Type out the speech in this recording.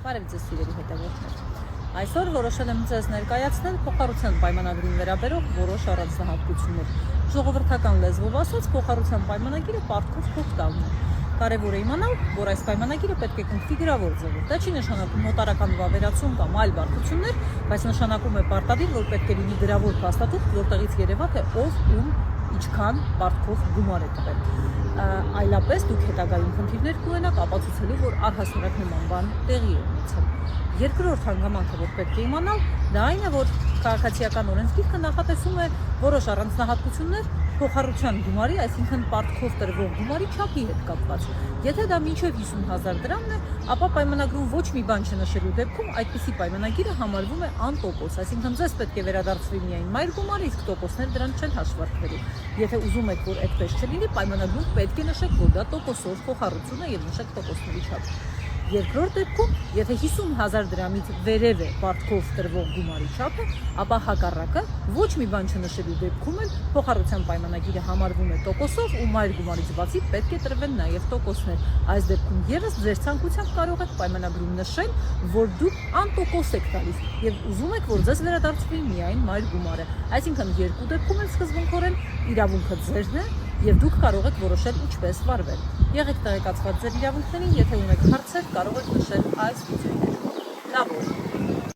Բարև ձեզ սիրելի հետևորդներ։ Այսօր որոշել եմ ձեզ ներկայացնել փոխառության պայմանագրին վերաբերող որոշ առանձնահատկություններ։ Ժողովրդական լեզվով ասած, փոխառության պայմանագիրը պարտքով փոխ տալն է։ Կարևոր է իմանալ, որ այս պայմանագիրը պետք է կնքվի գրավոր ձևով։ Դա չի նշանակում նոտարական վավերացում կամ այլ բարդություններ, բայց նշանակում է պարտադիր, որ պետք է լինի գրավոր փաստաթուղթ, որտեղից երևա թե ով ում ինչքան պարտքով գումար է տվել։ Այլապես դուք հետագայում խնդիրներ կունենաք ապացուցելու, որ առհասարակ նման բան տեղի է ունեցել։ Երկրորդ հանգամանքը, որ պետք է իմանալ, դա այն է, որ քաղաքացիական օրենսգիրքը նախատեսում է որոշ առանձնահատկություններ փոխառության գումարի, այսինքն պարտքով տրվող գումարի չափի հետ կապված։ Եթե դա մինչև 50,000 դրամն է, ապա պայմանագրում ոչ մի բան չնշելու դեպքում այդպիսի պայմանագիրը համարվում է անտոկոս, այսինքն ձեզ պետք է վերադարձվի միայն մայր գումարը, իսկ տոկոսներ դրան չեն հաշվարկվելու։ Եթե ուզում եք, որ այդպես չլինի, պայմանագրում պետք է նշեք, որ դա տոկոսով փոխառություն է եւ նշեք տոկոսների չափ։ Երկրորդ դեպքում, եթե 50,000 դրամից վերև է պարտքով տրվող գումարի չափը, ապա հակառակը ոչ մի բան չնշելու դեպքում էլ փոխառության պայմանագիրը համարվում է տոկոսով ու մայր գումարից բացի պետք է տրվեն նաև տոկոսներ։ Այս դեպքում ևս ձեր ցանկությամբ կարող եք պայմանագրում նշել, որ դուք անտոկոս եք տալիս եւ ուզում եք, որ ձեզ վերադարձվի միայն մայր գումարը։ Այսինքն երկու դեպքում էլ սկզբունքորեն իրավունքը ձերն է եւ դուք կարող եք որոշել ինչպես վարվել։ Եղեք տեղեկացված ձեր իրավունքներին, եթե ունեք հարցեր, կարող եք նշել այս վիդեոյի ներքո։ Լավ օրը։